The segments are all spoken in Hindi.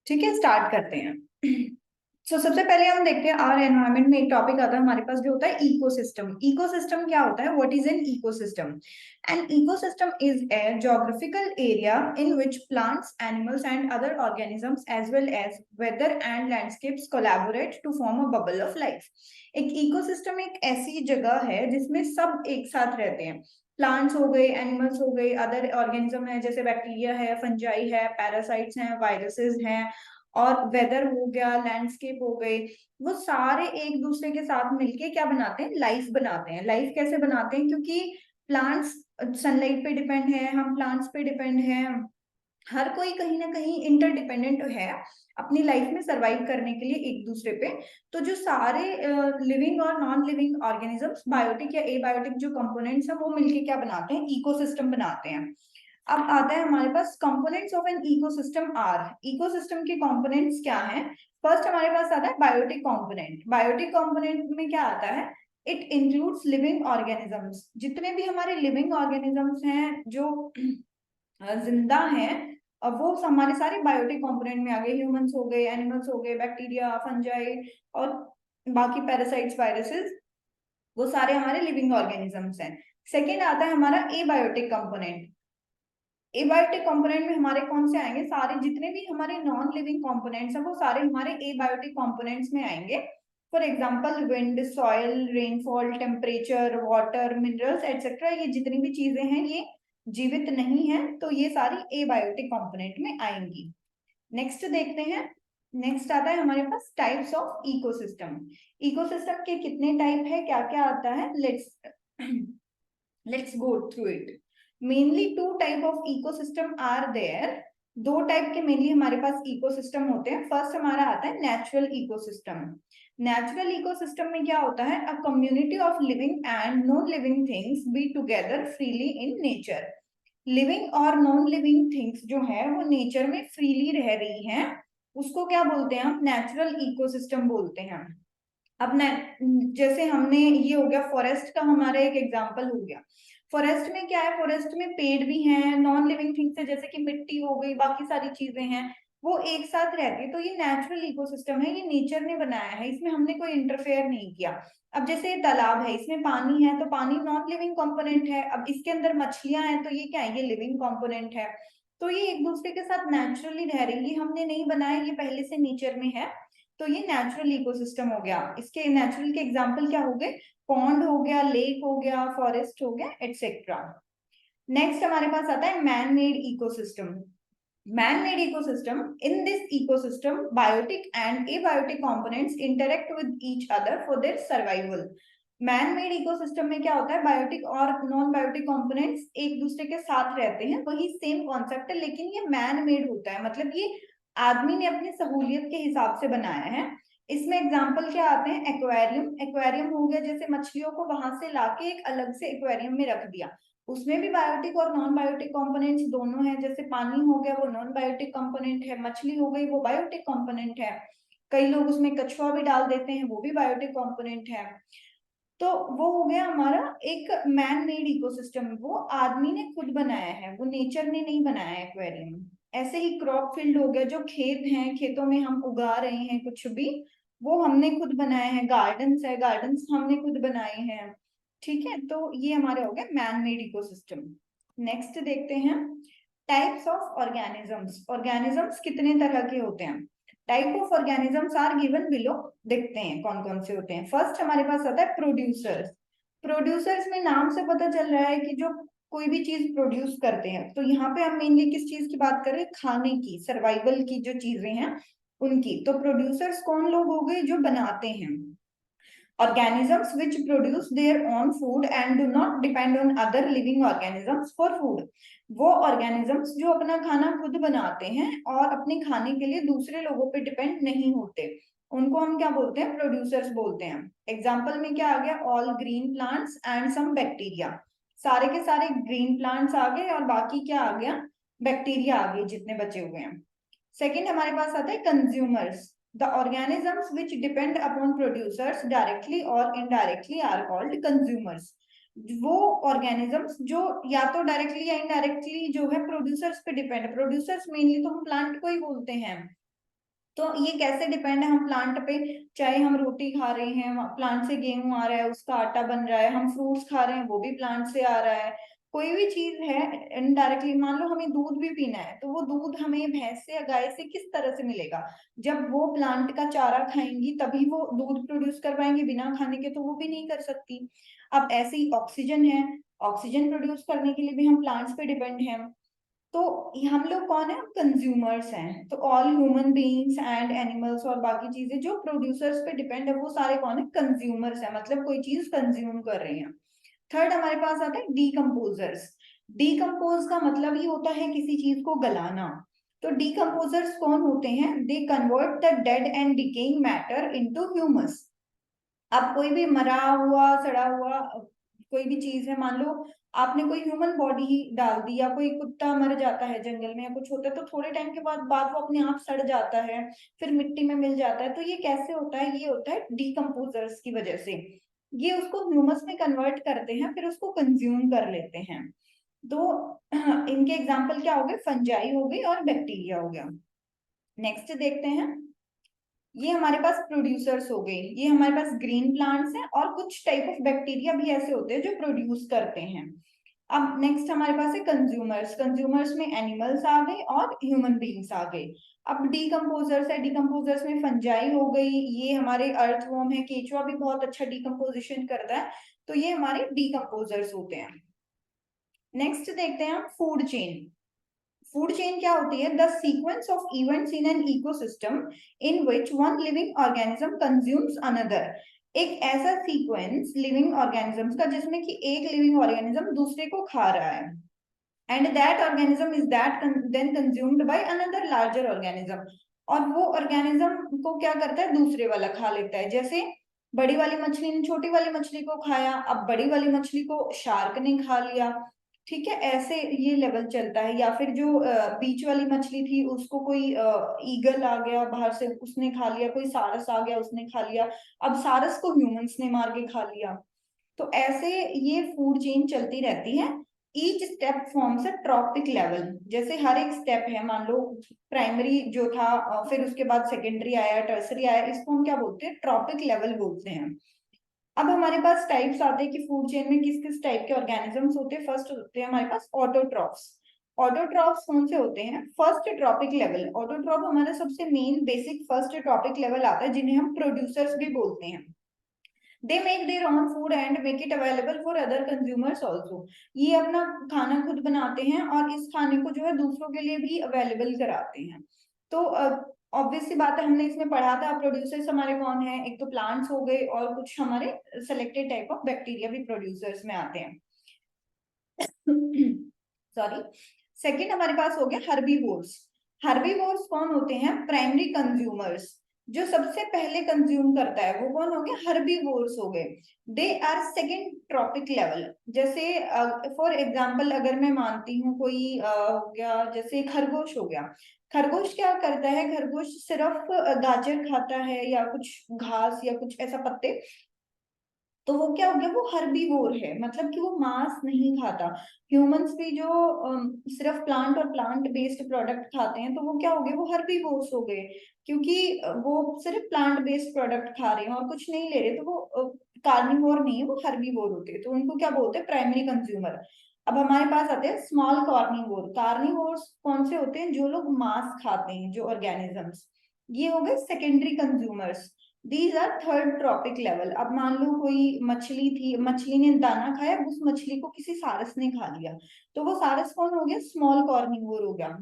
ठीक है, स्टार्ट करते हैं। सबसे पहले हम देखते हैं आवर एनवायरनमेंट में एक टॉपिक आता है हमारे पास जो होता है इकोसिस्टम। इकोसिस्टम क्या होता है? What is an ecosystem? An ecosystem is a geographical area in which plants, animals and other organisms as well as weather and landscapes collaborate to form a bubble of life. एक इकोसिस्टम एक ऐसी जगह है जिसमें सब एक साथ रहते हैं। प्लांट्स हो गए, एनिमल्स हो गए, अदर ऑर्गेनिज्म है जैसे बैक्टीरिया है, फंजाई है, पैरासाइट्स हैं, वायरसेस हैं, और वेदर हो गया, लैंडस्केप हो गए। वो सारे एक दूसरे के साथ मिलके क्या बनाते हैं? लाइफ बनाते हैं। लाइफ कैसे बनाते हैं? क्योंकि प्लांट्स सनलाइट पे डिपेंड है, हम प्लांट्स पे डिपेंड है, हर कोई कहीं ना कहीं इंटरडिपेंडेंट है अपनी लाइफ में सरवाइव करने के लिए एक दूसरे पे। तो जो सारे लिविंग और नॉन लिविंग ऑर्गेनिजम्स, बायोटिक या एबायोटिक जो कंपोनेंट्स हैं, वो मिलके क्या बनाते हैं? इकोसिस्टम बनाते हैं। अब आता है हमारे पास components of an ecosystem are. Ecosystem के कंपोनेंट्स क्या हैं? फर्स्ट हमारे पास आता है बायोटिक कंपोनेंट। बायोटिक कंपोनेंट में क्या आता है? It includes living organisms. जितने भी हमारे लिविंग ऑर्गेनिजम्स हैं जो जिंदा हैं, अब वो हमारे सारे बायोटिक कंपोनेंट में आ गए। ह्यूमंस हो गए, एनिमल्स हो गए, बैक्टीरिया, फंजाई और बाकी पैरासाइट्स, वायरसेस, वो सारे हमारे लिविंग ऑर्गेनिजम्स हैं। सेकेंड आता है हमारा एबायोटिक कंपोनेंट। एबायोटिक कंपोनेंट में हमारे कौन से आएंगे? सारे जितने भी हमारे नॉन लिविंग कंपोनेंट्स हैं वो सारे हमारे एबायोटिक कंपोनेंट्स में आएंगे। For example wind, soil, rainfall, temperature, water, minerals etcetera, ये जितनी भी चीजें हैं ये जीवित नहीं है, तो ये सारी एबायोटिक कंपोनेंट में आएंगी। नेक्स्ट देखते हैं। नेक्स्ट आता है हमारे पास टाइप्स ऑफ इकोसिस्टम। इकोसिस्टम के कितने टाइप है, क्या क्या आता है? Let's go through it. Mainly two type of ecosystem are there. दो टाइप के मेनली हमारे पास इकोसिस्टम होते हैं। फर्स्ट हमारा आता है नेचुरल इकोसिस्टम। नेचुरल इकोसिस्टम में क्या होता है? A community of living and non living things be together freely in nature. Living और नॉन लिविंग थिंग्स जो है वो नेचर में फ्रीली रह रही हैं, उसको क्या बोलते हैं? हम नेचुरल इकोसिस्टम बोलते हैं। अब जैसे हमने, ये हो गया फॉरेस्ट का हमारा एक एग्जांपल हो गया। फॉरेस्ट में क्या है? फॉरेस्ट में पेड़ भी हैं, नॉन लिविंग थिंग्स है जैसे कि मिट्टी हो गई, बाकी सारी चीजें हैं, वो एक साथ रहती है। तो ये नेचुरल इकोसिस्टम है, ये नेचर ने बनाया है, इसमें हमने कोई इंटरफेयर नहीं किया। अब जैसे तालाब है, इसमें पानी है, तो पानी नॉन लिविंग कंपोनेंट है। अब इसके अंदर मछलियां हैं, तो ये क्या है? ये लिविंग कंपोनेंट है। तो ये एक दूसरे के साथ नेचुरली रह रही है, ये हमने नहीं बनाया, ये पहले से नेचर में है। तो ये नेचुरल इकोसिस्टम हो गया। इसके नेचुरल के एग्जांपल क्या हो गए? पॉन्ड हो गया, लेक हो गया, फॉरेस्ट हो गया, एटसेट्रा। नेक्स्ट हमारे पास आता है man made ecosystem. Man made ecosystem, in this ecosystem biotic and abiotic components interact with each other for their survival. Man made ecosystem में क्या होता है? बायोटिक और नॉन बायोटिक कंपोनेंट्स एक दूसरे के साथ रहते हैं, वही सेम कॉन्सेप्ट है, लेकिन ये मैन मेड होता है, मतलब ये आदमी ने अपनी सहूलियत के हिसाब से बनाया है। इसमें एग्जाम्पल क्या आते हैं? एक्वेरियम। एक्वेरियम हो गया जैसे मछलियों को वहां से लाके एक अलग से एक्वेरियम में रख दिया, उसमें भी बायोटिक और नॉन बायोटिक कंपोनेंट्स दोनों हैं। जैसे पानी हो गया वो नॉन बायोटिक कंपोनेंट है, मछली हो गई वो बायोटिक कंपोनेंट है, कई लोग उसमें कछुआ भी डाल देते हैं, वो भी बायोटिक कंपोनेंट है। तो वो हो गया हमारा एक मैन मेड इकोसिस्टम, वो आदमी ने खुद बनाया है, वो नेचर ने नहीं बनाया है एक्वेरियम। ऐसे ही क्रॉप फील्ड हो गया, जो खेत हैं, खेतों में हम उगा रहे हैं कुछ भी, वो हमने खुद बनाए हैं। गार्डन्स है, गार्डन्स हमने खुद बनाए हैं। ठीक है, तो ये हमारे हो गए मैन मेड इकोसिस्टम। नेक्स्ट देखते हैं टाइप्स ऑफ ऑर्गेनिजम्स। ऑर्गेनिजम्स कितने तरह के होते हैं? Type of organisms are given below. देखते हैं कौन कौन से होते हैं। फर्स्ट हमारे पास आता है प्रोड्यूसर्स। प्रोड्यूसर्स में नाम से पता चल रहा है कि जो कोई भी चीज प्रोड्यूस करते हैं, तो यहाँ पे हम मेनली किस चीज की बात कर रहे हैं? खाने की, सर्वाइवल की जो चीजें हैं उनकी। तो प्रोड्यूसर्स कौन लोग हो गए? जो बनाते हैं। organisms which produce their own food and do not depend on other living organisms for food। वो organisms जो अपना खाना खुद बनाते हैं और अपने खाने के लिए दूसरे लोगों पे डिपेंड नहीं होते, उनको हम क्या बोलते हैं? प्रोड्यूसर्स बोलते हैं। एग्जाम्पल में क्या आ गया? All green plants and some bacteria. सारे के सारे ग्रीन प्लांट्स आ गए और बाकी क्या आ गया? बैक्टीरिया आ गए जितने बचे हुए हैं। सेकेंड हमारे पास आता है consumers. The organisms which depend upon producers directly or indirectly are called consumers। वो organisms जो या तो डायरेक्टली या इनडायरेक्टली जो है प्रोड्यूसर्स पे डिपेंड है। प्रोड्यूसर्स मेनली तो हम प्लांट को ही बोलते हैं, तो ये कैसे डिपेंड है हम प्लांट पे, चाहे हम रोटी खा रहे हैं प्लांट से, गेहूं आ रहा है उसका आटा बन रहा है, हम फ्रूट्स खा रहे हैं वो भी प्लांट से आ रहा है, कोई भी चीज है इनडायरेक्टली। मान लो हमें दूध भी पीना है तो वो दूध हमें भैंस से या गाय से किस तरह से मिलेगा, जब वो प्लांट का चारा खाएंगी तभी वो दूध प्रोड्यूस कर पाएंगे, बिना खाने के तो वो भी नहीं कर सकती। अब ऐसे ही ऑक्सीजन है, ऑक्सीजन प्रोड्यूस करने के लिए भी हम प्लांट्स पे डिपेंड हैं। तो हम लोग कौन है, कंज्यूमर्स हैं। तो all human beings and animals और बाकी चीजें जो प्रोड्यूसर्स पे डिपेंड है वो सारे कौन है, कंज्यूमर्स हैं, मतलब कोई चीज कंज्यूम कर रहे हैं। थर्ड हमारे पास आता है डीकम्पोजर्स। डीकम्पोज का मतलब ही होता है किसी चीज को गलाना। तो डीकम्पोजर्स कौन होते हैं, they convert the dead and decaying matter into humus. अब कोई भी मरा हुआ सड़ा हुआ कोई भी चीज है, मान लो आपने कोई ह्यूमन बॉडी ही डाल दी, या कोई कुत्ता मर जाता है जंगल में या कुछ होता है तो थोड़े टाइम के बाद वो अपने आप सड़ जाता है, फिर मिट्टी में मिल जाता है। तो ये कैसे होता है, ये होता है डीकम्पोजर्स की वजह से। ये उसको ह्यूमस में कन्वर्ट करते हैं, फिर उसको कंज्यूम कर लेते हैं। तो इनके एग्जाम्पल क्या हो गए, फंजाई हो गई और बैक्टीरिया हो गया। नेक्स्ट देखते हैं, ये हमारे पास प्रोड्यूसर्स हो गए, ये हमारे पास ग्रीन प्लांट्स हैं, और कुछ टाइप ऑफ बैक्टीरिया भी ऐसे होते हैं जो प्रोड्यूस करते हैं। अब नेक्स्ट हमारे पास है कंज्यूमर्स। कंज्यूमर्स में एनिमल्स आ गए और ह्यूमन बीइंग्स आ गए। अब डीकम्पोजर्स है, डीकम्पोजर्स में फंजाई हो गई, ये हमारे अर्थवॉर्म है, केचुआ भी बहुत अच्छा डीकम्पोजिशन करता है, तो ये हमारे डीकम्पोजर्स होते हैं। नेक्स्ट देखते हैं हम फूड चेन। फूड चेन क्या होती है, the sequence of events in an ecosystem in which one living organism consumes another. एक ऐसा सीक्वेंस लिविंग ऑर्गेनिजम्स का जिसमें कि एक लिविंग ऑर्गेनिज्म दूसरे को खा रहा है, and that organism is that then consumed by another larger organism. और वो ऑर्गेनिज्म को क्या करता है, दूसरे वाला खा लेता है। जैसे बड़ी वाली मछली ने छोटी वाली मछली को खाया, अब बड़ी वाली मछली को शार्क ने खा लिया, ठीक है, ऐसे ये लेवल चलता है। या फिर जो बीच वाली मछली थी उसको कोई ईगल आ गया बाहर से, उसने खा लिया, कोई सारस आ गया उसने खा लिया, अब सारस को ह्यूमंस ने मार के खा लिया। तो ऐसे ये फूड चेन चलती रहती है। Each step forms a tropic level. जैसे हर एक स्टेप है, मान लो प्राइमरी जो था, फिर उसके बाद सेकेंडरी आया, टर्सरी आया, इसको हम क्या बोलते हैं, ट्रॉपिक लेवल बोलते हैं। अब हमारे पास टाइप्स आते हैं कि फूड चेन में किस किस टाइप के ऑर्गेनिजम्स होते हैं। फर्स्ट होते हैं हमारे पास ऑटोट्रॉफ्स। ऑटोट्रॉफ्स कौन से होते हैं, फर्स्ट ट्रॉपिक लेवल। ऑटोट्रॉफ हमारा सबसे main basic first trophic level आता है, जिन्हें हम प्रोड्यूसर्स भी बोलते हैं। They make their own food and make it available for other consumers also. ये अपना खाना खुद बनाते हैं और इस खाने को जो है दूसरों के लिए भी अवेलेबल कराते हैं। तो ऑब्वियस सी बात है, हमने इसमें पढ़ा था प्रोड्यूसर्स हमारे कौन है, एक तो प्लांट्स हो गए और कुछ हमारे सेलेक्टेड टाइप ऑफ बैक्टीरिया भी प्रोड्यूसर्स में आते हैं। सॉरी। सेकंड हमारे पास हो गया हर्बीवोर्स। हर्बीवोर्स कौन होते हैं, प्राइमरी कंज्यूमर्स। जो सबसे पहले कंज्यूम करता है वो कौन हो गया, हर्बीवोर्स हो गए। They are second trophic level. जैसे फॉर एग्जांपल अगर मैं मानती हूँ कोई हो गया, जैसे खरगोश हो गया। खरगोश क्या करता है, खरगोश सिर्फ गाजर खाता है या कुछ घास या कुछ ऐसा पत्ते। तो वो क्या हो गया, वो हर्बीवोर है, मतलब कि वो मांस नहीं खाता। ह्यूमंस भी जो सिर्फ प्लांट और प्लांट बेस्ड प्रोडक्ट खाते हैं, तो वो क्या हो गए, वो हर्बीवोर्स हो गए, क्योंकि वो सिर्फ प्लांट बेस्ड प्रोडक्ट खा रहे हैं और कुछ नहीं ले रहे, तो वो कार्निवोर नहीं है, वो हर्बीवोर होते हैं। तो उनको क्या बोलते हैं, प्राइमरी कंज्यूमर। अब हमारे पास आते हैं स्मॉल कार्निवोर। कार्निवोर्स कौन से होते हैं, जो लोग मांस खाते हैं, जो ऑर्गेनिजम्स। ये हो गए secondary consumers. These are third trophic level. अब मान लो कोई मछली थी, मछली ने दाना खाया, उस मछली को किसी सारस ने खा लिया, तो वो सारस कौन हो गया, स्मॉल कार्निवोर हो गया।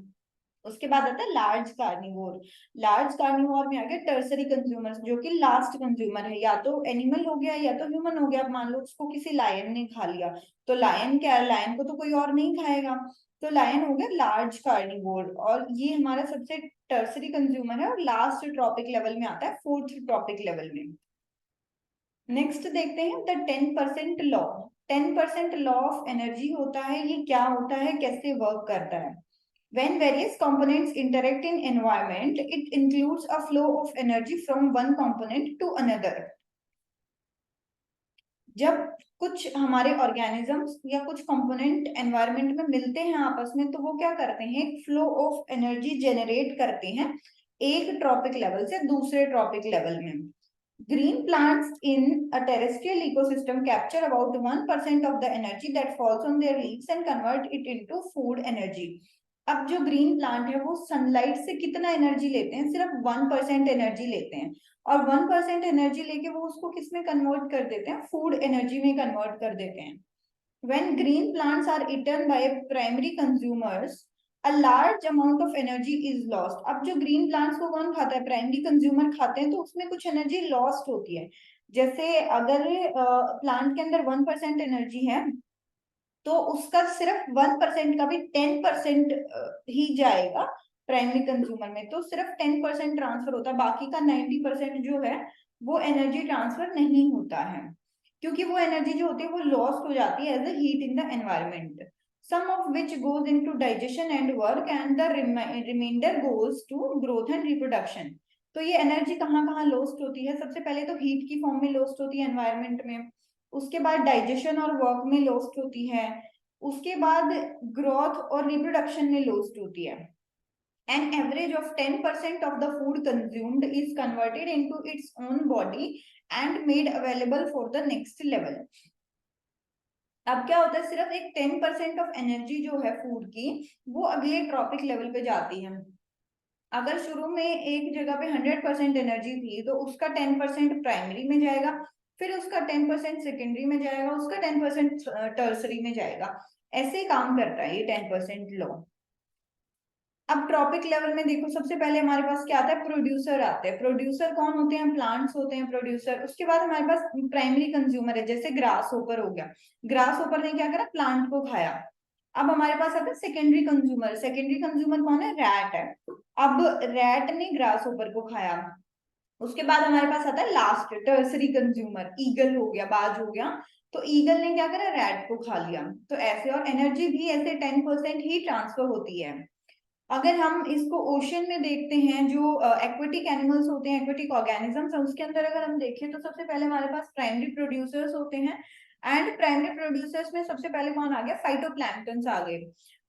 उसके बाद आता है लार्ज कार्निवोर। लार्ज कार्निवोर में आ गया टर्सरी कंज्यूमर, जो कि लास्ट कंज्यूमर है, या तो एनिमल हो गया या तो ह्यूमन हो गया। अब मान लो उसको किसी लायन ने खा लिया, तो लायन क्या है, लायन को तो कोई और नहीं खाएगा, तो लायन हो गया लार्ज कार्निवोर, और ये हमारा सबसे टर्सरी कंज्यूमर है और लास्ट ट्रॉपिक लेवल में आता है, फोर्थ ट्रॉपिक लेवल में। नेक्स्ट देखते हैं the 10% law. 10% law of energy होता है, ये क्या होता है, कैसे वर्क करता है। When various components interact in environment, it includes a flow of energy from one component to another. जब कुछ हमारे ऑर्गेनिजम्स या कुछ कंपोनेंट एनवायरनमेंट में मिलते हैं आपस में, तो वो क्या करते हैं, एक फ्लो ऑफ एनर्जी जनरेट करते हैं एक ट्रॉपिक लेवल से दूसरे ट्रॉपिक लेवल में। Green plants in a terrestrial ecosystem capture about 1% of the energy that falls on their leaves and convert it into food energy. अब जो ग्रीन प्लांट है वो सनलाइट से कितना एनर्जी लेते हैं? सिर्फ 1% एनर्जी लेते हैं, और 1% एनर्जी लेके वो उसको किस में कन्वर्ट कर देते हैं? फूड एनर्जी में कन्वर्ट कर देते हैं। When green plants are eaten by primary consumers, a large amount of energy is lost. अब जो ग्रीन प्लांट्स को कौन खाता है? प्राइमरी कंज्यूमर खाते हैं, तो उसमें कुछ एनर्जी लॉस्ट होती है। जैसे अगर प्लांट के अंदर 1% एनर्जी है, तो उसका सिर्फ 1% का भी 10% ही जाएगा प्राइमरी कंज्यूमर में, तो सिर्फ 10% ट्रांसफर होता है, बाकी का 90% जो है वो एनर्जी ट्रांसफर नहीं होता है, क्योंकि वो एनर्जी जो होती है वो लॉस्ट हो जाती है as a heat in the environment, some of which goes into digestion and work and the remainder goes to growth and reproduction. तो ये एनर्जी कहाँ लॉस्ट होती है? सबसे पहले तो हीट की फॉर्म में लॉस्ट होती है एनवायरमेंट में, उसके बाद डाइजेशन और वर्क में लॉस्ट होती है, उसके बाद ग्रोथ और रिप्रोडक्शन में लॉस्ट होती है। An average of 10% of the food consumed is converted into its own body and made available for the next level. अब क्या होता है? सिर्फ एक 10% ऑफ एनर्जी जो है फूड की वो अगले ट्रॉपिक लेवल पे जाती है। अगर शुरू में एक जगह पे 100% एनर्जी थी, तो उसका 10% प्राइमरी में जाएगा, फिर उसका 10% सेकेंडरी में जाएगा, उसका 10% टर्सरी में जाएगा। ऐसे काम करता है ये 10% लॉ। अब ट्रॉपिक लेवल में देखो, सबसे पहले हमारे पास क्या आता है? प्रोड्यूसर आते हैं। प्रोड्यूसर कौन होते हैं? प्लांट्स होते हैं प्रोड्यूसर। उसके बाद हमारे पास प्राइमरी कंज्यूमर है, जैसे ग्रास होपर हो गया, ग्रास होपर ने क्या करा? प्लांट को खाया। अब हमारे पास आता है सेकेंडरी कंज्यूमर। सेकेंडरी कंज्यूमर कौन है? रैट है। अब रैट ने ग्रास होपर को खाया। उसके बाद हमारे पास आता है लास्ट टर्सरी कंज्यूमर, ईगल हो गया, बाज हो गया। तो ईगल ने क्या करा? रैट को खा लिया। तो ऐसे, और एनर्जी भी ऐसे 10% ही ट्रांसफर होती है। अगर हम इसको ओशन में देखते हैं, जो एक्वेटिक एनिमल्स होते हैं, एक्वेटिक ऑर्गेनिजम्स है, उसके अंदर अगर हम देखें तो सबसे पहले हमारे पास प्राइमरी प्रोड्यूसर्स होते हैं, एंड प्राइमरी प्रोड्यूसर्स में सबसे पहले कौन आ गया? फाइटोप्लैंक्टन्स आ गए।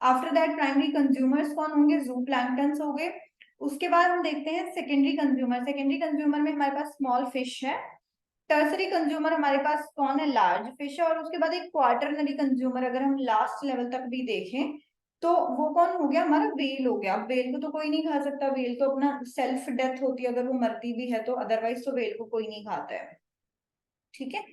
आफ्टर दैट प्राइमरी कंज्यूमर्स कौन होंगे? जूप्लैंक्टन्स हो गए। उसके बाद हम देखते हैं सेकेंडरी कंज्यूमर। सेकेंडरी कंज्यूमर में हमारे पास स्मॉल फिश है। टर्सरी कंज्यूमर हमारे पास कौन है? लार्ज फिश है। और उसके बाद एक क्वार्टरनरी कंज्यूमर, अगर हम लास्ट लेवल तक भी देखें तो वो कौन हो गया? हमारा वेल हो गया। अब वेल को तो कोई नहीं खा सकता, वेल तो अपना सेल्फ डेथ होती है अगर वो मरती भी है तो, अदरवाइज तो वेल को कोई नहीं खाता है। ठीक है,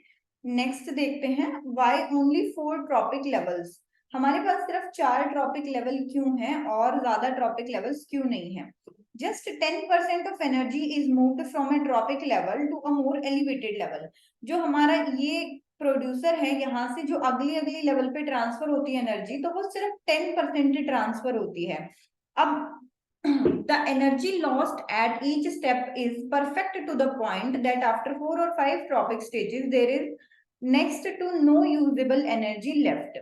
नेक्स्ट देखते हैं, वाई ओनली 4 ट्रॉपिक लेवल्स? हमारे पास सिर्फ 4 ट्रॉपिक लेवल क्यों है और ज्यादा ट्रॉपिक लेवल्स क्यों नहीं है? Just 10% of energy is moved from a trophic level to a more elevated level. जो हमारा ये प्रोड्यूसर है, यहाँ से जो अगली अगली लेवल पे ट्रांसफर होती है एनर्जी, तो वो सिर्फ 10% ट्रांसफर होती है। अब the energy lost at each step is perfect to the point that after 4 or 5 tropic stages there is next to no usable energy left.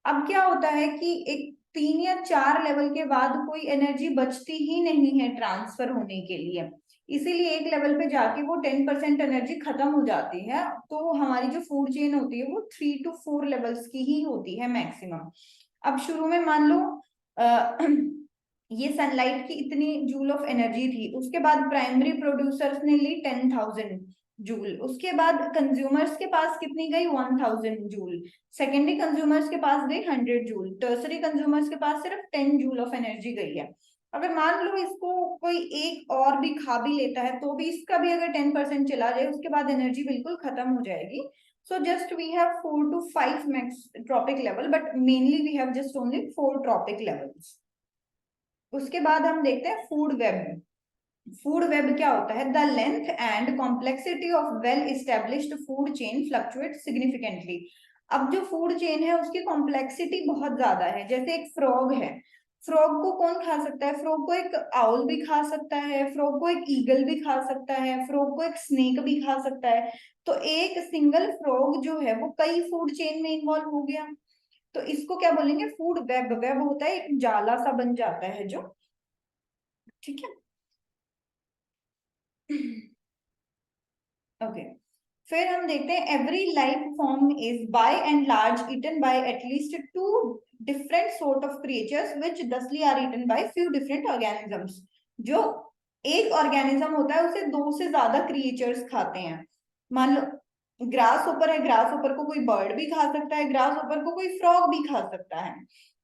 अब क्या होता है कि एक 3 या 4 लेवल के बाद कोई एनर्जी बचती ही नहीं है ट्रांसफर होने के लिए, इसीलिए एक लेवल पे जाके वो 10% एनर्जी खत्म हो जाती है। तो हमारी जो फूड चेन होती है वो 3 to 4 लेवल्स की ही होती है मैक्सिमम। अब शुरू में मान लो ये सनलाइट की इतनी जूल ऑफ एनर्जी थी, उसके बाद प्राइमरी प्रोड्यूसर्स ने ली 10,000 जूल, उसके बाद कंज्यूमर्स के पास कितनी गई? 1000 जूल, सेकेंडरी कंज्यूमर्स के पास गई 100 जूल, टर्सरी कंज्यूमर्स के पास सिर्फ 10 जूल ऑफ एनर्जी गई है। अगर मान लो इसको कोई एक और भी खा भी लेता है तो भी इसका भी अगर 10% चला जाए, उसके बाद एनर्जी बिल्कुल खत्म हो जाएगी। So just we have 4 to 5 max tropic level, but mainly we have just only 4 tropic levels. उसके बाद हम देखते हैं फूड वेब। फूड वेब क्या होता है? The length and complexity of well established food chain fluctuate significantly. अब जो फूड चेन है उसकी कॉम्प्लेक्सिटी बहुत ज्यादा है। जैसे एक फ्रॉग है, फ्रॉग को कौन खा सकता है? फ्रॉग को एक आउल भी खा सकता है, फ्रॉग को एक ईगल भी खा सकता है, फ्रॉग को एक स्नेक भी खा सकता है। तो एक सिंगल फ्रॉग जो है वो कई फूड चेन में इन्वॉल्व हो गया, तो इसको क्या बोलेंगे? Food web. वेब होता है एक जाला सा बन जाता है जो, ठीक है। ओके, फिर हम देखते हैं every life form is by and large eaten by at least 2 different sort of creatures which thusly are eaten by few different organisms. जो एक ऑर्गेनिज्म होता है, उसे 2 से ज्यादा क्रिएचर्स खाते हैं। मान लो ग्रास ऊपर है, ग्रास ऊपर को कोई बर्ड भी खा सकता है, ग्रास ऊपर को कोई फ्रॉग भी खा सकता है।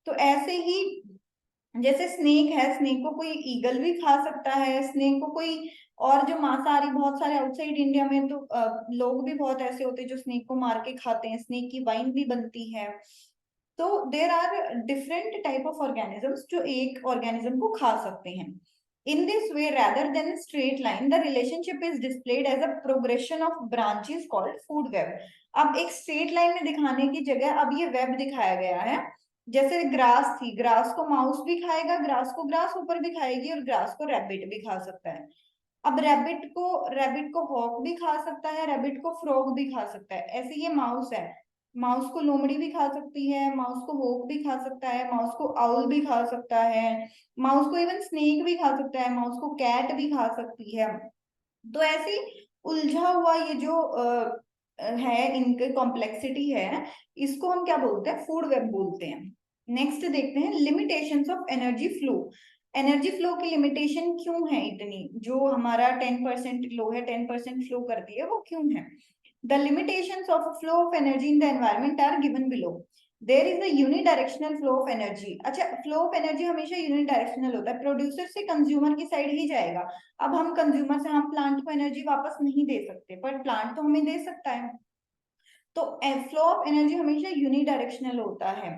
तो ऐसे ही जैसे स्नेक है, स्नेक को कोई ईगल भी खा सकता है, स्नेक को कोई और जो मांसाहारी बहुत सारे आउटसाइड इंडिया में तो लोग भी बहुत ऐसे होते हैं जो स्नेक को मार के खाते हैं, स्नेक की वाइन भी बनती है। तो there are different type of organisms जो एक ऑर्गेनिज्म को खा सकते हैं। In this way, rather than a straight line, the relationship is displayed as a progression of branches called food web. अब एक स्ट्रेट लाइन में दिखाने की जगह अब ये वेब दिखाया गया है। जैसे ग्रास थी, ग्रास को माउस भी खाएगा, ग्रास को ग्रास ऊपर भी खाएगी, और ग्रास को रैबिट भी खा सकता है। अब रैबिट को हॉक भी खा सकता है, रैबिट को फ्रॉग भी खा सकता है। ऐसे ये माउस है, माउस को लोमड़ी भी खा सकती है, माउस को हॉक भी खा सकता है, माउस को आउल भी खा सकता है, माउस को इवन स्नेक भी खा सकता है, माउस को कैट भी खा सकती है। तो ऐसे उलझा हुआ ये जो है, इनके कॉम्प्लेक्सिटी है, इसको हम क्या बोलते हैं, फूड वेब बोलते हैं। नेक्स्ट देखते हैं limitations of energy flow. Energy flow की लिमिटेशन क्यों है इतनी, जो हमारा 10% लो है, 10% फ्लो करती है, वो क्यों है? The limitations of flow of energy in the environment are given below. There is a unidirectional flow of energy. अच्छा, फ्लो ऑफ एनर्जी हमेशा यूनिडायरेक्शनल होता है, प्रोड्यूसर से कंज्यूमर की साइड ही जाएगा। अब हम कंज्यूमर से हम प्लांट को एनर्जी वापस नहीं दे सकते, पर प्लांट तो हमें दे सकता है। तो फ्लो ऑफ एनर्जी हमेशा यूनिडायरेक्शनल होता है।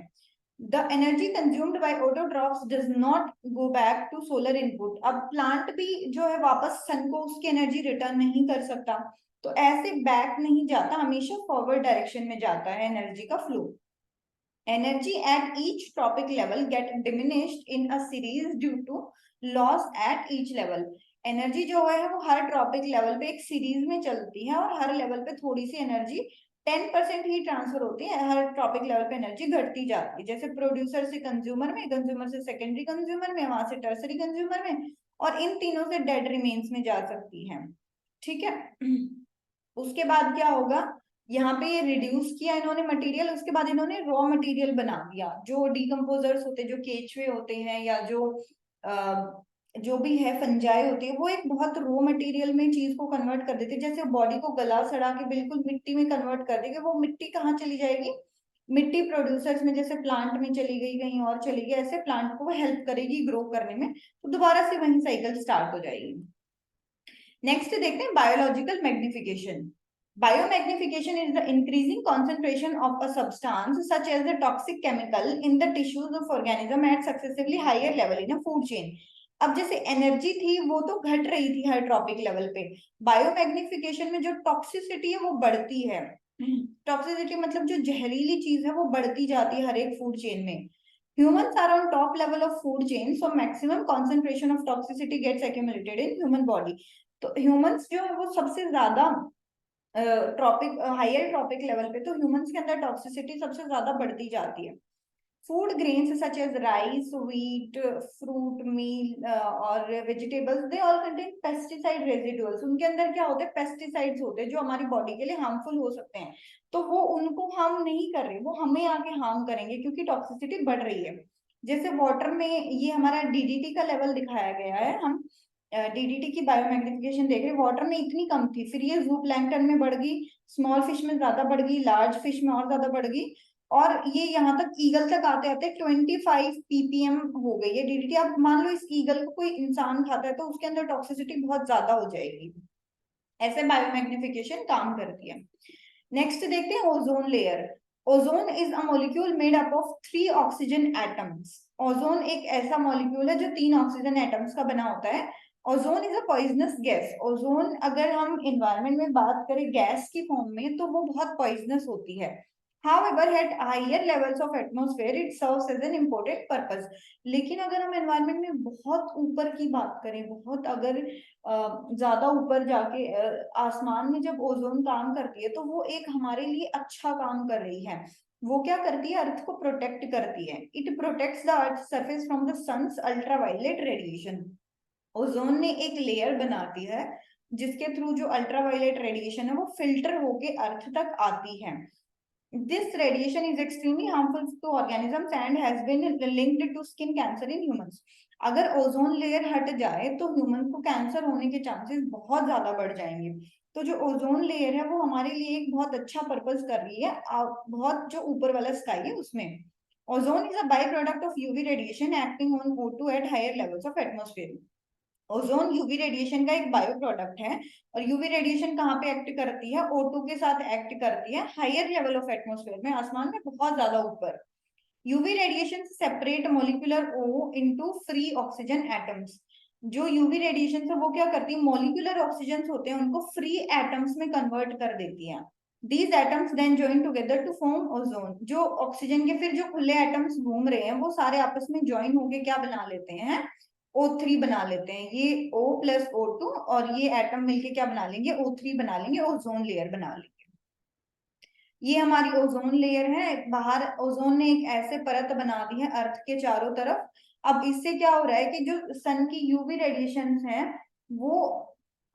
The energy consumed by autotrophs does not go back to solar input. अब प्लांट भी जो है वापस सन को उसकी एनर्जी रिटर्न नहीं कर सकता, तो ऐसे बैक नहीं जाता, हमेशा फॉरवर्ड डायरेक्शन में जाता है एनर्जी का flow. Energy at each tropic level get diminished in a series due to loss at each level. Energy जो है वो हर ट्रॉपिक लेवल पे एक सीरीज में चलती है, और हर लेवल पे थोड़ी सी एनर्जी 10% ही ट्रांसफर होती है, हर ट्रॉपिक लेवल पे एनर्जी घटती जाती है। जैसे प्रोड्यूसर से कंज्यूमर में, कंज्यूमर से सेकेंडरी कंज्यूमर में, वहां से टर्सरी कंज्यूमर में, और इन तीनों से डेड रिमेन्स में जा सकती है। ठीक है, उसके बाद क्या होगा, यहाँ पे ये रिड्यूस किया इन्होंने मटेरियल, उसके बाद इन्होंने रॉ मटेरियल बना दिया। जो डिकम्पोजर्स होते हैं, जो केचुए होते हैं, या जो भी है फंजाई होती है, वो एक बहुत रॉ मटेरियल में चीज को कन्वर्ट कर देते हैं। जैसे बॉडी को गला सड़ा के बिल्कुल मिट्टी में कन्वर्ट कर देंगे, वो मिट्टी कहाँ चली जाएगी, मिट्टी प्रोड्यूसर्स में, जैसे प्लांट में चली गई, कहीं और चली गई, ऐसे प्लांट को वो हेल्प करेगी ग्रो करने में, तो दोबारा से वही साइकिल स्टार्ट हो जाएगी। नेक्स्ट देखते हैं biological magnification. Biomagnification is the increasing concentration of a substance such as a toxic chemical in the tissues of organism at successively higher level in a food chain. अब जैसे एनर्जी थी वो तो घट रही थी हर ट्रॉपिक लेवल पे, बायोमैग्निफिकेशन में जो टॉक्सिसिटी है वो बढ़ती है। टॉक्सिसिटी मतलब जो जहरीली चीज है वो बढ़ती जाती है हर एक फूड चेन में। Humans are on top level of food chain, so maximum concentration of toxicity gets accumulated in human body. तो ह्यूमंस जो है वो सबसे ज्यादा ट्रॉपिक हायर ट्रॉपिक लेवल पे, तो ह्यूमंस के अंदर टॉक्सिसिटी सबसे ज्यादा बढ़ती जाती है। Food grains such as rice, wheat, fruit, meal और vegetables, they all contain pesticide residuals. उनके अंदर क्या होते हैं, पेस्टिसाइड्स होते हैं जो हमारी बॉडी के लिए हार्मफुल हो सकते हैं। तो वो उनको हार्म नहीं कर रहे, वो हमें आके हार्म करेंगे क्योंकि टॉक्सिसिटी बढ़ रही है। जैसे वाटर में ये हमारा डीडीटी का लेवल दिखाया गया है, हम डीडीटी की बायोमैग्निफिकेशन देख रहे, वाटर में इतनी कम थी, फिर ये जू प्लैंकटन में बढ़ गई, स्मॉल फिश में ज्यादा बढ़ गई, लार्ज फिश में और ज्यादा बढ़ गई, और ये यहाँ तक ईगल तक आते आते 25 ppm हो गई है डीडीटी। अब मान लो इस ईगल को कोई इंसान खाता है तो उसके अंदर टॉक्सिसिटी बहुत ज्यादा हो जाएगी। ऐसे बायोमैग्निफिकेशन काम करती है। नेक्स्ट देखते हैं ozone layer. Ozone is a molecule made up of 3 oxygen atoms. Ozone एक ऐसा मॉलिक्यूल है जो 3 ऑक्सीजन एटम्स का बना होता है। Ozone is a poisonous gas. Ozone अगर हम एनवायरनमेंट में बात करें गैस की फॉर्म में, तो वो बहुत पॉइजनस होती है। However, at higher levels of atmosphere, it serves as an important purpose. लेकिन अगर हम एनवायरनमेंट में बहुत ऊपर की बात करें, बहुत अगर ज्यादा ऊपर जाके आसमान में जब ओजोन काम करती है, तो वो एक हमारे लिए अच्छा काम कर रही है। वो क्या करती है, अर्थ को प्रोटेक्ट करती है। It protects the earth surface from the sun's ultraviolet radiation. Ozone ने एक लेयर बनाती है जिसके थ्रू जो अल्ट्रावायलेट रेडिएशन है वो फिल्टर होके अर्थ तक आती है। This radiation is extremely harmful to organisms and has been linked to skin cancer in humans. अगर ओजोन लेयर हट जाए तो ह्यूमन को कैंसर होने के चांसेस बहुत ज्यादा बढ़ जाएंगे। तो जो ओजोन लेयर है वो हमारे लिए एक बहुत अच्छा पर्पस कर रही है, बहुत जो ऊपर वाला स्काई है उसमें। Ozone is a by product of UV radiation acting on O2 at higher levels of atmosphere. Ozone UV radiation का एक बायो प्रोडक्ट है, और यूवी रेडिएशन कहाँ पे एक्ट करती है? O2 के साथ एक्ट करती है हायर लेवल ऑफ एटमोस्फेयर में, आसमान में बहुत ज्यादा ऊपर। UV radiation separate molecular O into free oxygen atoms. जो यूवी रेडिएशन है वो क्या करती है? मोलिकुलर ऑक्सीजन होते हैं उनको फ्री एटम्स में कन्वर्ट कर देती है। These atoms then join together to form ozone. जो ऑक्सीजन के फिर जो खुले एटम्स घूम रहे हैं वो सारे आपस में ज्वाइन होके क्या बना लेते हैं? O3 बना लेते हैं। ये O प्लस O2 और ये एटम मिलके क्या बना लेंगे? O3 बना लेंगे, ओजोन लेयर बना लेंगे। ये हमारी ओजोन लेयर है। बाहर ओजोन ने एक ऐसे परत बना दी है अर्थ के चारों तरफ। अब इससे क्या हो रहा है कि जो सन की यूवी रेडिएशन है वो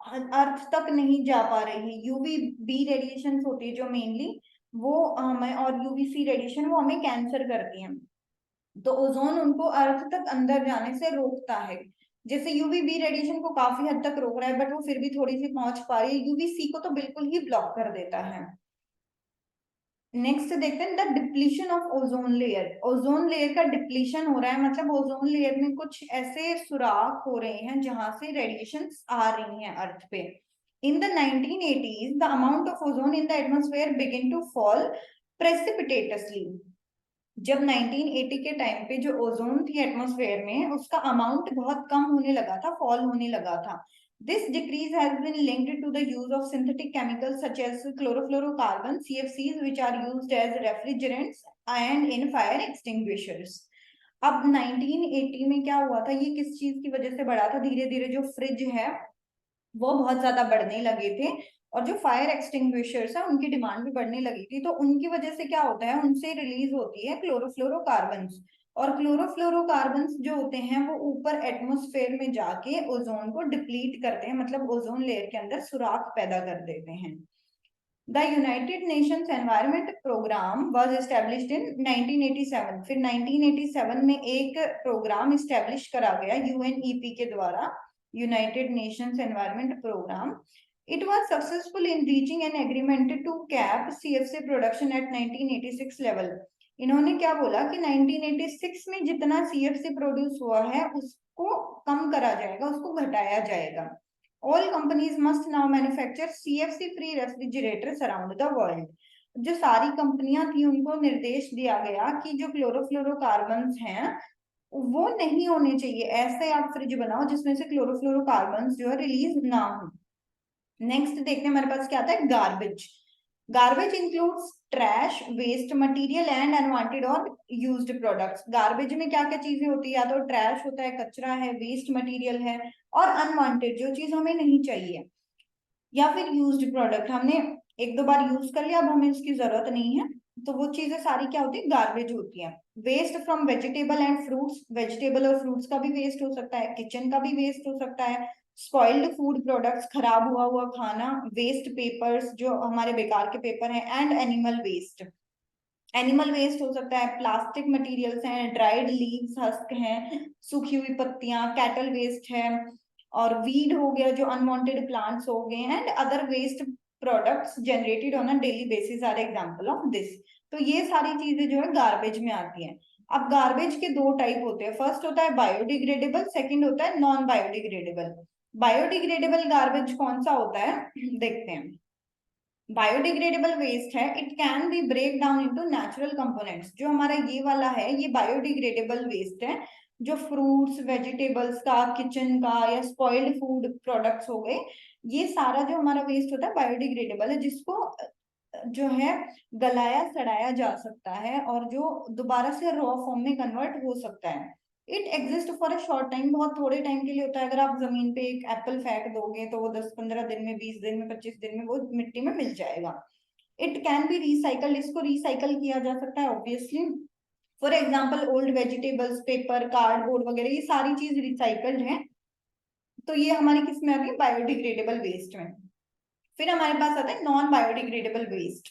अर्थ तक नहीं जा पा रही है। यूवी बी रेडिएशन होती है जो मेनली वो हमें, और यूवीसी रेडिएशन वो हमें कैंसर करती है। तो ओजोन उनको अर्थ तक अंदर जाने से रोकता है। जैसे यूवी बी रेडिएशन को काफी हद तक रोक रहा है बट वो फिर भी थोड़ी सी पहुंच पा रही है, यूवीसी को तो बिल्कुल ही ब्लॉक कर देता है। नेक्स्ट देखते हैं the depletion of ozone layer. Ozone layer का डिप्लीशन हो रहा है, मतलब ओजोन लेयर में कुछ ऐसे सुराख हो रहे हैं जहां से रेडिएशन आ रही हैं अर्थ पे। In the 1980s the amount of ozone in the atmosphere begin to fall precipitously. जब 1980 के टाइम पे जो ओजोन थी एटमॉस्फेयर में उसका अमाउंट बहुत कम होने लगा था, फॉल होने लगा था। This decrease has been linked to the use of synthetic chemicals such as chlorofluorocarbons, CFCs, which are used as refrigerants and in fire extinguishers. अब 1980 में क्या हुआ था? ये किस चीज की वजह से बढ़ा था? धीरे धीरे जो फ्रिज है वो बहुत ज्यादा बढ़ने लगे थे, और जो फायर एक्सटिंग्विशर्स है उनकी डिमांड भी बढ़ने लगी थी। तो उनकी वजह से क्या होता है? उनसे रिलीज होती है क्लोरोफ्लोरोकार्बन्स, और क्लोरोफ्लोरोकार्बन्स जो होते हैं वो ऊपर एटमॉस्फेयर में जाके ओजोन को डिप्लीट करते हैं, मतलब ओजोन लेयर के अंदर सुराख पैदा कर देते हैं। The United Nations Environment Programme was established in 1987। फिर 1987 में एक प्रोग्राम एस्टेब्लिश करा गया यूएनईपी के द्वारा, United Nations Environment Programme. It was successful in reaching an agreement to cap CFC production at 1986 level. इन्होंने क्या बोला कि 1986 में जितना CFC प्रोड्यूस हुआ है उसको कम करा जाएगा, उसको घटाया जाएगा। All companies must now manufacture CFC free refrigerators around the world. जो सारी कंपनियां थी उनको निर्देश दिया गया कि जो क्लोरोफ्लोरोकार्बन्स हैं वो नहीं होने चाहिए, ऐसे आप फ्रिज बनाओ जिसमें से क्लोरोफ्लोरोकार्बन्स जो है रिलीज ना हो। नेक्स्ट देखते हैं हमारे पास क्या आता है? Garbage. Garbage includes trash, waste material and unwanted और यूज्ड प्रोडक्ट्स। गार्बेज में क्या क्या चीजें होती है? या तो ट्रैश होता है, कचरा है, वेस्ट मटेरियल है, और अनवांटेड जो चीज हमें नहीं चाहिए, या फिर यूज्ड प्रोडक्ट हमने एक दो बार यूज कर लिया अब हमें उसकी जरूरत नहीं है, तो वो चीजें सारी क्या होती है? गार्बेज होती है। Waste from vegetable and fruits, vegetable और फ्रूट्स का भी वेस्ट हो सकता है, किचन का भी वेस्ट हो सकता है, स्पॉइल्ड फूड प्रोडक्ट्स, खराब हुआ हुआ खाना, वेस्ट पेपर्स जो हमारे बेकार के पेपर हैं, and animal waste. Animal waste हो सकता है, प्लास्टिक मटेरियल्स हैं, ड्राइड लीव्स, हस्क हैं, सूखी हुई पत्तियां, कैटल वेस्ट है, और वीड हो गया जो अनवांटेड प्लांट्स हो गए, and other waste products generated on a daily basis are example of this. तो ये सारी चीजें जो है गार्बेज में आती हैं। अब गार्बेज के दो टाइप होते हैं, फर्स्ट होता है बायोडिग्रेडेबल, सेकंड होता है नॉन बायोडिग्रेडेबल। बायोडिग्रेडेबल गार्बेज कौन सा होता है देखते हैं। बायोडिग्रेडेबल वेस्ट है, it can be break down into natural components. जो हमारा ये वाला है ये बायोडिग्रेडेबल वेस्ट है, जो फ्रूट्स वेजिटेबल्स का, किचन का, या स्पॉइल्ड फूड प्रोडक्ट्स हो गए, ये सारा जो हमारा वेस्ट होता है बायोडिग्रेडेबल है, जिसको जो है गलाया सड़ाया जा सकता है और जो दोबारा से रॉ फॉर्म में कन्वर्ट हो सकता है। It exist for a short time, बहुत थोड़े टाइम के लिए होता है। अगर आप जमीन पे एक एप्पल फेंक दोगे तो वो 10-15 दिन में, 20 दिन में, 25 दिन में वो मिट्टी में मिल जाएगा। इट कैन बी रिसाइकल्ड, इसको रिसाइकल किया जा सकता है obviously. For example old vegetables, paper, cardboard वगैरह ये सारी चीज रिसाइकल्ड है। तो ये हमारी किस में आती है? बायोडिग्रेडेबल वेस्ट में। फिर हमारे पास आता है non biodegradable waste.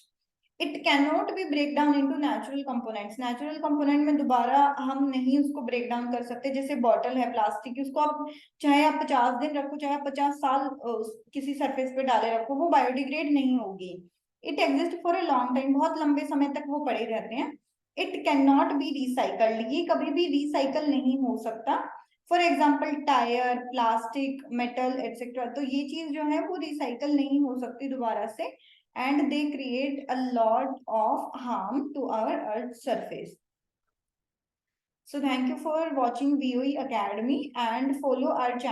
It can not be break down into natural components. Natural component में दोबारा हम नहीं उसको ब्रेक डाउन कर सकते। जैसे बॉटल है प्लास्टिक की, उसको आप चाहे आप 50 दिन रखो, चाहे आप 50 साल किसी सरफेस पे डाले रखो, वो बायोडिग्रेड नहीं होगी। It exist for a long time, बहुत लंबे समय तक वो पड़े रहते हैं। It can not B recycled, ये कभी भी रिसाइकल नहीं हो सकता। For example tyre, plastic, metal etcetera, तो ये चीज जो है वो रिसाइकल नहीं हो सकती दोबारा से, and they create a lot of harm to our earth surface. So thank you for watching VOE Academy and follow our channel.